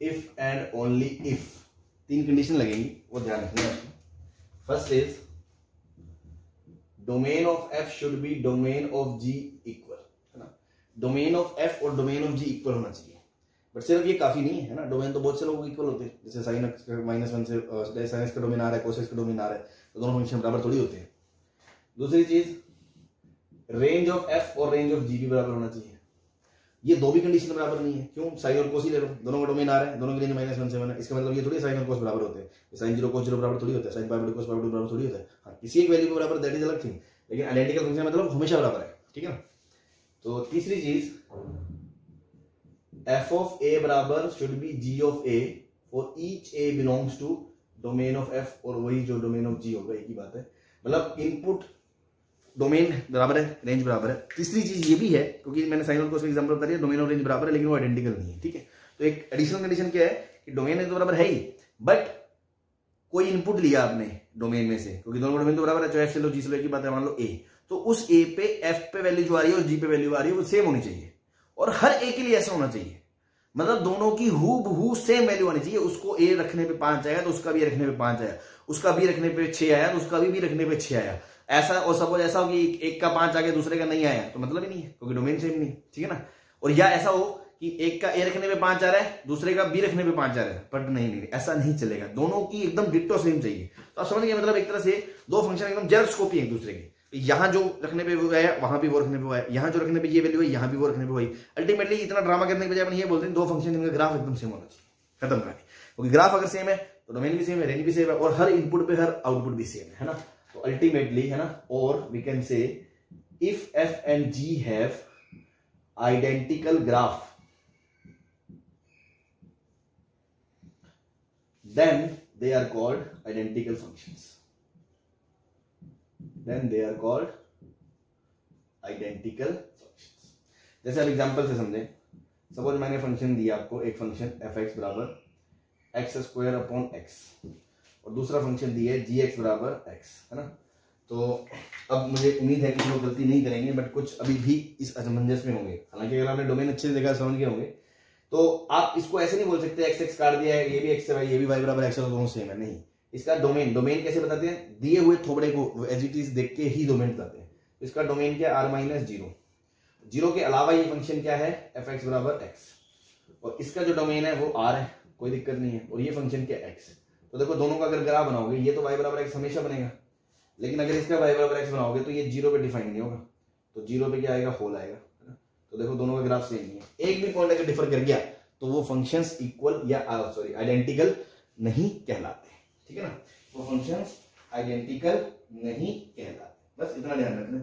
if and only if, 3 condition लगेंगी, वो ध्यान रखना। First is domain of f should be domain of g equal, है ना, डोमेन ऑफ f और डोमेन ऑफ g इक्वल होना चाहिए। बट सिर्फ ये काफी नहीं है ना, डोमेन तो बहुत से लोगों को इक्वल होते हैं, जैसे sin x -1 से sin x का डोमेन आ रहा है, cos x का डोमेन आ रहा है, तो दोनों फंक्शन बराबर थोड़ी होते हैं। दूसरी चीज, रेंज ऑफ f और रेंज ऑफ g भी बराबर होना चाहिए। ये 2 भी कंडीशन बराबर नहीं है, क्यों, sin और cos ही ले लो, दोनों का डोमेन आ रहा है, दोनों की रेंज -1 से 1 है, इसका मतलब ये थोड़ी sin और cos बराबर होते हैं, sin 0 cos 0 बराबर थोड़ी होता है, sin π/2 cos π/2 बराबर थोड़ी होता है। हाँ, किसी एक वैल्यू के बराबर, दैट इज अलग थिंग, लेकिन आइडेंटिकल फंक्शन मतलब हमेशा बराबर है, ठीक है ना। तो तीसरी चीज, f of a बराबर should be g of a for each a belongs to domain of f, और वही जो डोमेन ऑफ g होगा, एक ही बात है, मतलब इनपुट डोमेन बराबर है, रेंज बराबर है। तीसरी चीज ये भी है, क्योंकि मैंने साइन और कोस का एग्जांपल बता दिया, डोमेन और रेंज बराबर है, लेकिन वो आइडेंटिकल नहीं है, ठीक है। तो एक एडिशनल कंडीशन क्या है कि डोमेन रेंज तो बराबर है ही, बट कोई इनपुट लिया आपने डोमेन में से, क्योंकि दोनों डोमेन तो बराबर है, चाहे f से लो g से लो, एक ही बात है, मान लो a, तो उस a पे f पे वैल्यू जो आ रही है और g पे वैल्यू आ रही है वो सेम होनी चाहिए, और हर a के लिए ऐसा होना चाहिए, मतलब दोनों की हूबहू सेम वैल्यू आनी चाहिए। उसको a रखने पे 5 आया तो उसका भी रखने पे 5 आया, उसका b रखने पे 6 आया तो उसका भी रखने पे 6 आया, ऐसा। और सपोज ऐसा हो कि एक का 5 आ गया दूसरे का नहीं आया, तो मतलब ही नहीं है, क्योंकि डोमेन सेम नहीं, ठीक है ना। और या ऐसा हो कि एक का a रखने पे 5 आ रहा है, दूसरे का b रखने पे 5 आ रहा है, बट नहीं, ऐसा नहीं चलेगा, दोनों की एकदम डिट्टो सेम चाहिए। तो आप समझ गए, मतलब एक तरह से 2 फंक्शन एकदम जेरॉक्स कॉपी है एक दूसरे की, यहां जो रखने पे वो है वहां भी वो रखने पे वो है, यहां जो रखने पे ये वैल्यू है यहां भी वो रखने पे वही। अल्टीमेटली इतना ड्रामा करने के बजाय अपन ये बोलते हैं 2 फंक्शन जिनका ग्राफ एकदम सेम होना चाहिए, खत्म कहानी। क्योंकि ग्राफ अगर सेम है तो डोमेन भी सेम है, रेंज भी सेम है, और हर इनपुट पे हर आउटपुट भी सेम है ना। तो अल्टीमेटली, है ना, और we can say if f and g have identical graph, then they are called identical functions, then they are called identical functions। जैसे आप एग्जांपल से समझें, सपोज मैंने फंक्शन दिया आपको, एक फंक्शन f(x) बराबर x² अपॉन x, और दूसरा फंक्शन दिया है g(x) बराबर x, है ना। तो अब मुझे उम्मीद है कि लोग गलती नहीं करेंगे, बट कुछ अभी भी इस असमंजस में होंगे, हालांकि अगर आपने डोमेन अच्छे से देखा समझ गए होंगे, तो आप इसको ऐसे नहीं बोल सकते x काट दिया है, ये भी x है भाई, ये भी y बराबर x है, दोनों सेम है, नहीं। इसका डोमेन कैसे बताते हैं, दिए हुए थोबड़े को एज इट इज देख के ही डोमेन बताते हैं। इसका डोमेन क्या है, r-0, 0 के अलावा ये फंक्शन क्या है, f(x) बराबर x, और इसका जो डोमेन है वो r है, कोई दिक्कत नहीं है, और ये फंक्शन क्या x। तो देखो दोनों का अगर ग्राफ बनाओगे, ये तो y बराबर x हमेशा बनेगा, लेकिन अगर इसका y बराबर x बनाओगे तो ये 0 पे डिफाइन नहीं होगा, तो 0 पे क्या आएगा, होल आएगा, है ना। तो देखो दोनों का ग्राफ सेम नहीं है, एक भी पॉइंट अगर डिफर कर गया तो वो फंक्शंस इक्वल या आइडेंटिकल नहीं कहलाते, ठीक है ना। वो फंक्शंस आइडेंटिकल नहीं कहलाते। बस इतना ध्यान रखना।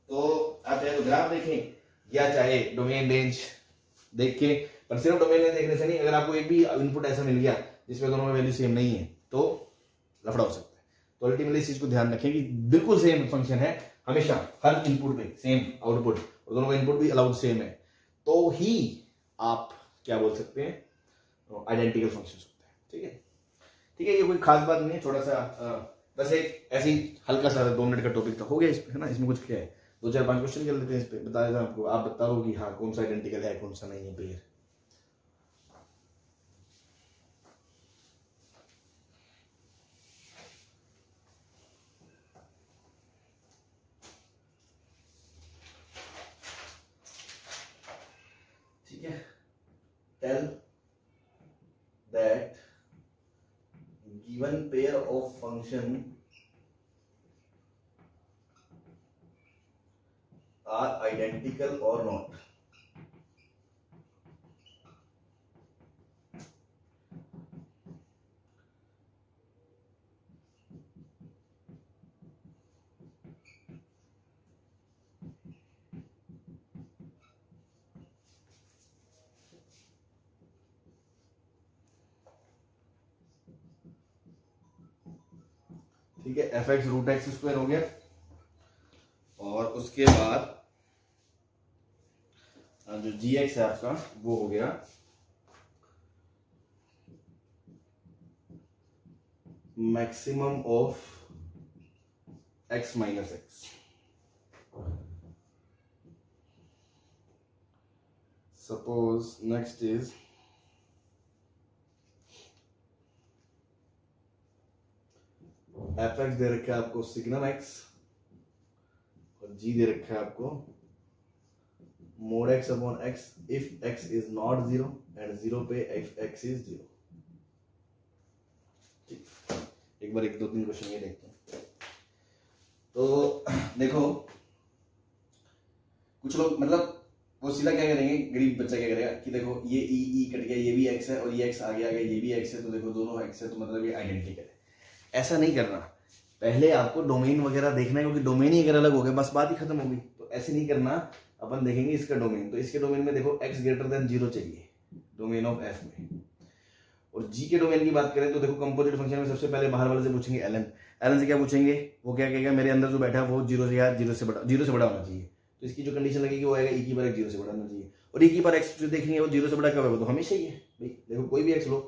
तो आप चाहे तो ग्राफ देखें या चाहे डोमेन रेंज देख के, पर सिर्फ डोमेन रेंज देखने से नहीं, अगर आपको एक भी इनपुट ऐसा मिल गया जिसमें दोनों में वैल्यू सेम नहीं है तो लफड़ा हो सकता है। तो अल्टीमेटली इस चीज को ध्यान रखें कि बिल्कुल सेम फंक्शन है हमेशा, हर इनपुट में सेम आउटपुट और दोनों का इनपुट भी अलाउड सेम है, तो ही आप क्या बोल सकते हैं आइडेंटिकल फंक्शन होते हैं। ठीक है, ठीक है, ये कोई खास बात नहीं है, छोटा सा बस एक ऐसी हल्का सा 2 मिनट का टॉपिक था, हो गया इस पे, है ना। इसमें कुछ क्या है, 2-4-5 क्वेश्चन कर लेते हैं इस पे, बता देता हूं आपको, आप बता दो कि हाँ कौन सा आइडेंटिकल है कौन सा नहीं है पेयर। ठीक है, tell that given pair of function are identical or not। ठीक है, f x root x square हो गया, और उसके बाद जो जी एक्स है आपका वो हो गया maximum of X minus X. Suppose next is F X दे रखा है आपको सिग्नम एक्स, और जी दे रखा है आपको mode x upon x if x is not 0 and 0 पे इफ एक्स इज 0। ठीक, एक बार 1-2-3 क्वेश्चन ये देखते हैं। तो देखो कुछ लोग मतलब वो सीधा क्या करेंगे, गरीब बच्चा क्या करेगा कि देखो ये ई कट गया, ये भी एक्स है और ये एक्स आगे आ गया, ये भी एक्स है, तो देखो दोनों एक्स है तो मतलब ये आइडेंटिकल है। ऐसा नहीं करना, पहले आपको डोमेन वगैरह देखना है, क्योंकि डोमेन ही अगर अलग हो गया बस बात ही खत्म होगी। तो ऐसे नहीं करना, अपन देखेंगे इसका डोमेन, तो इसके डोमेन में देखो x ग्रेटर देन 0 चाहिए डोमेन ऑफ f में। और g के डोमेन की बात करें तो देखो कंपोजिट फंक्शन में सबसे पहले बाहर वाले से पूछेंगे ln से क्या पूछेंगे, वो क्या कहेगा मेरे अंदर जो बैठा है वो 0 से या 0 से बड़ा होना चाहिए। तो इसकी जो कंडीशन लगेगी वो आएगा e की पावर x 0 से बड़ा होना चाहिए, और e की पावर x जो देखेंगे वो 0 से बड़ा कब है, तो हमेशा ही है भाई। देखो कोई भी x लो,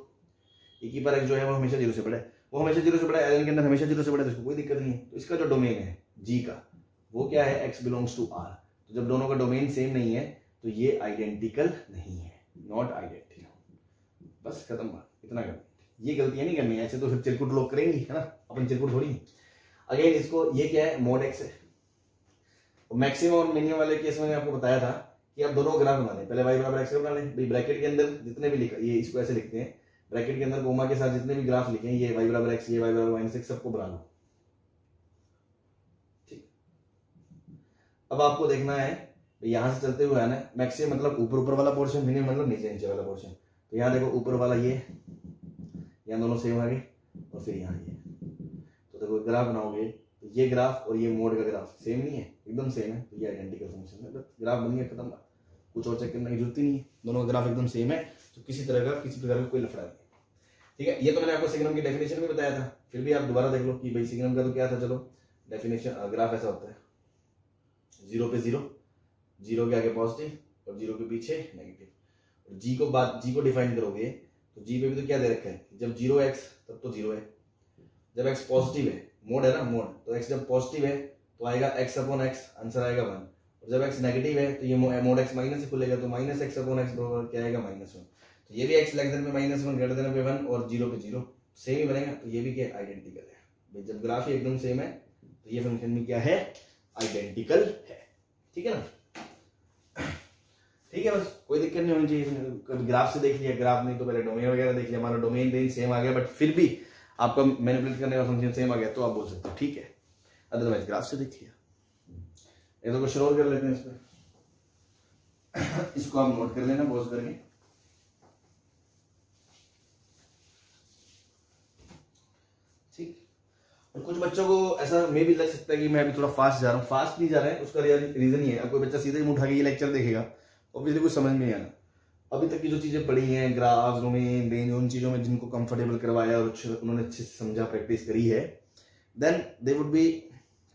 e की पावर x जो है वो हमेशा 0 से बड़ा है, वो हमेशा 0 से बड़ा है, ln के अंदर हमेशा 0 से बड़ा है, तो इसको कोई दिक्कत नहीं है। तो इसका जो डोमेन है g का वो क्या है, x बिलोंग्स टू r। तो जब दोनों का डोमेन सेम नहीं है तो ये आइडेंटिकल नहीं है, नॉट आइडेंटिकल। बस खत्म बात, इतना करना। ये गलतियां नहीं करनी है, ऐसे तो फिर चिरकुट लोग करेंगे, है ना, अपन चिरकुट थोड़ी। अगेन इसको ये क्या है, मोड एक्स है। मैक्सिमम और मिनिमम वाले केस में आपको बताया था कि आप दोनों ग्राफ बना लें, पहले y बराबर x बना लें भाई, ब्रैकेट के अंदर जितने भी लिखा, ये इसको ऐसे लिखते हैं, ब्रैकेट के अंदर कोमा के साथ जितने भी ग्राफ लिखे ये y बराबर x, ये y बराबर माइनस x, सबको बना लो। ठीक, अब आपको देखना है यहां से चलते हुए आना, मैक्सिमम मतलब ऊपर वाला पोर्शन, मिनिमम मतलब नीचे वाला पोर्शन। तो यहाँ देखो ऊपर वाला ये, यहाँ दोनों सेम आ गए, और फिर यहाँ ये, तो देखो ग्राफ बनाओगे तो ये ग्राफ और ये मोड का ग्राफ सेम नहीं है, एकदम सेम है, तो ये आइडेंटिकल फंक्शन है। ग्राफ बन गया, खत्म, कुछ और चेक करने की जरूरत ही नहीं है, दोनों का ग्राफ एकदम सेम है, तो किसी प्रकार का कोई लफड़ा नहीं। ठीक है, ये तो मैंने आपको सिग्नम की डेफिनेशन में बताया था, फिर भी आप दोबारा देख लो कि भाई सिग्नम का तो क्या था। चलो डेफिनेशन, ग्राफ ऐसा होता है 0 पे 0, 0 के आगे पॉजिटिव और 0 के पीछे नेगेटिव। और जी को डिफाइन करोगे तो जी पे भी तो क्या दे रखा है, जब 0x तब तो 0 है, जब x पॉजिटिव है, मोड है ना मोड, तो x जब पॉजिटिव है तो आएगा x अपॉन x, आंसर आएगा 1। और जब x नेगेटिव है तो ये मोड x माइनस से खुलेगा, तो माइनस x अपॉन x बराबर क्या आएगा, -1। तो ये भी x लेस देन पे -1, ग्रेटर देन पे 1, और 0 पे 0 सेम ही बनेगा, तो ये भी क्या आइडेंटिकल है भाई। जब ग्राफ ही एकदम सेम है तो ये फंक्शन भी क्या है, आइडेंटिकल है। ठीक है ना, ठीक है, बस कोई दिक्कत नहीं होनी चाहिए। कभी ग्राफ से देख लिया, ग्राफ नहीं तो पहले डोमेन वगैरह देख लिया, हमारा डोमेन रेंज सेम आ गया बट फिर भी आपका मैनिपुलेट करने का फंक्शन सेम आ गया तो आप बोल सकते हो ठीक है, अदरवाइज ग्राफ से देख लिया। एक दो क्वेश्चन और कर लेते हैं इस पर, इसको आप नोट कर लेना पॉज करके। ठीक, कुछ बच्चों को ऐसा मे भी लग सकता है कि मैं अभी थोड़ा फास्ट जा रहा हूँ, फास्ट नहीं जा रहा है, उसका रीजन ही है, अब कोई बच्चा सीधे ही उठा के ये लेक्चर देखेगा ऑब्वियसली कुछ समझ में नहीं आना। अभी तक की जो चीजें पढ़ी हैं, ग्राफ, डोमेन, रेंज, उन चीजों में जिनको कंफर्टेबल करवाया और उन्होंने अच्छे से समझा, प्रैक्टिस करी है, then they would be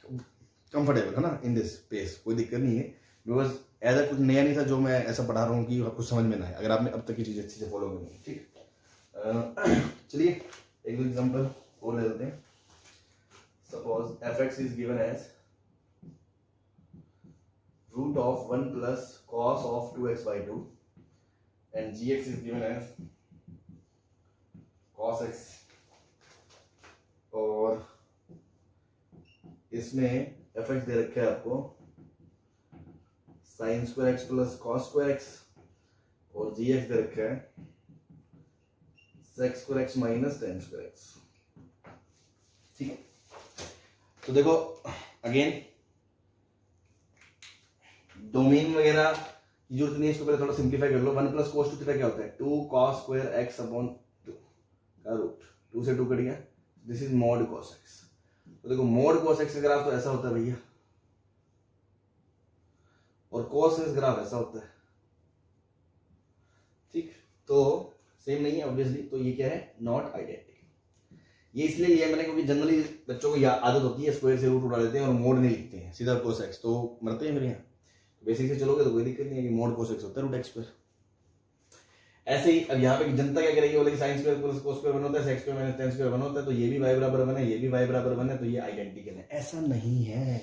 comfortable, है ना, इन दिस स्पेस। कोई दिक्कत नहीं है, बिकॉज ऐसा कुछ नया नहीं था जो मैं ऐसा पढ़ा रहा हूँ कि आपको समझ में ना आए, अगर आपने अब तक की चीजें अच्छे से फॉलो करनी है। ठीक, चलिए एक एग्जांपल और ले लेते हैं। Suppose fx is given as root of 1 plus cos of 2x/2 and gx is given as cos x, और इसमें fx दे रखा है आपको sin square x plus cos square x, और gx दे रखा है sec square x minus tan square x। ठीक है, तो देखो अगेन डोमेन वगैरह की जरूरत नहीं है, इसको पहले थोड़ा सिंप्लीफाई कर लो। 1 प्लस cos 2 थीटा क्या होता है, 2 cos स्क्वायर x अपॉन 2 का रूट, 2 से 2 कट गया, this is mod cos x। तो देखो मॉड cos x का ग्राफ तो ऐसा होता है भैया, और cos x ग्राफ ऐसा होता है। ठीक, तो सेम नहीं है ऑब्वियसली, तो ये क्या है, नॉट आइडेंटिकल। ये इसलिए लिया मैंने क्योंकि जनरली बच्चों को आदत होती है स्क्वायर से रूट उड़ा लेते हैं और मोड नहीं लिखते हैं, सीधा cos x, तो मरते हैं फिर यहाँ। बेसिक से चलोगे तो कोई दिक्कत नहीं है कि मोड cos x होता है रूट x स्क्वायर। ऐसे ही अब यहाँ पे जनता क्या करेगी, बोलेगी sin square plus cos square 1 होता है, sec square minus tan square 1 होता है, तो ये भी y बराबर 1 है, ये भी y बराबर 1 है, तो ये आइडेंटिकल है। ऐसा नहीं है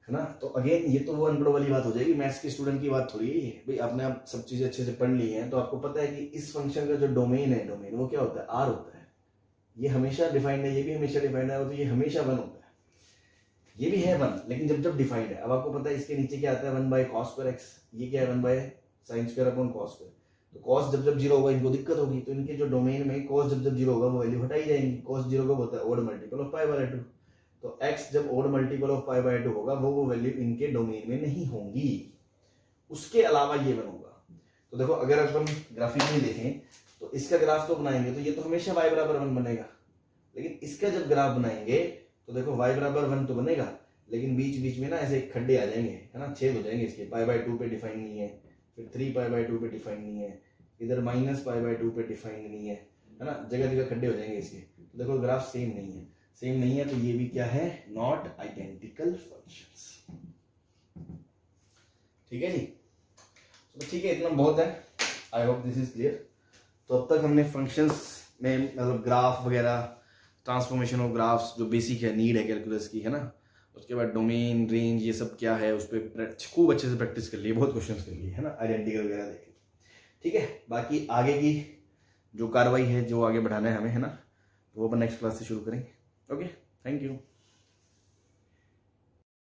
ना। तो अगेन ये तो वो अनपढ़ वाली बात हो जाएगी, मैथ्स के स्टूडेंट की बात थोड़ी है भाई। आपने आप सब चीजें अच्छे से पढ़ ली हैं, तो आपको पता है कि इस फंक्शन का जो डोमेन है, डोमेन वो क्या होता है, आर होता है। ये हमेशा डिफाइंड है, ये भी हमेशा डिफाइंड है, तो ये हमेशा 1 होता है। ये भी है 1, लेकिन जब जब डिफाइंड है। अब आपको पता है इसके नीचे क्या आता है, 1 बाय cos स्क्वायर x, ये क्या है 1 by sin square upon cos square. तो cos जब जब 0 होगा इनको दिक्कत होगी, तो इनके जो डोमेन में cos जब जब 0 होगा वो वैल्यू हटाई जाएंगी। cos 0 कब होता है, odd multiple of pi by 2, तो x जब odd multiple of pi by 2 होगा वो वैल्यू इनके डोमेन में नहीं होंगी, उसके अलावा ये 1 होगा। तो देखो अगर अपन ग्राफिकली देखें तो इसका ग्राफ तो बनाएंगे तो ये तो हमेशा y बराबर 1 बनेगा, लेकिन इसका जब ग्राफ बनाएंगे तो देखो y बराबर 1 तो बनेगा, लेकिन बीच बीच में ना ऐसे खड्डे आ जाएंगे, है ना, छेद हो जाएंगे इसके। पाई बाय 2 पे डिफाइन नहीं है, फिर 3 पाई बाय 2 पे डिफाइन नहीं है, इधर माइनस पाई बाय 2 पे डिफाइन नहीं है, है ना, जगह जगह खड्डे हो जाएंगे इसके। तो देखो ग्राफ सेम नहीं है, सेम नहीं है, तो ये भी क्या है, नॉट आइडेंटिकल फंक्शंस। ठीक है जी, तो ठीक है, इतना बहुत है। आई होप दिस इज क्लियर। तो अब तक हमने फंक्शंस में मतलब ग्राफ वगैरह, ट्रांसफॉर्मेशन ऑफ ग्राफ्स जो बेसिक है, नीड है कैलकुलस की, है ना, उसके बाद डोमेन, रेंज, ये सब क्या है, उस पर खूब अच्छे से प्रैक्टिस कर लिए, बहुत क्वेश्चंस कर लिए, है ना, आइडेंटिकल वगैरह देख लिए। ठीक है, बाकी आगे की जो कार्रवाई है, जो आगे बढ़ाना है हमें, है ना, वो अपन नेक्स्ट क्लास से शुरू करेंगे। Okay, thank you.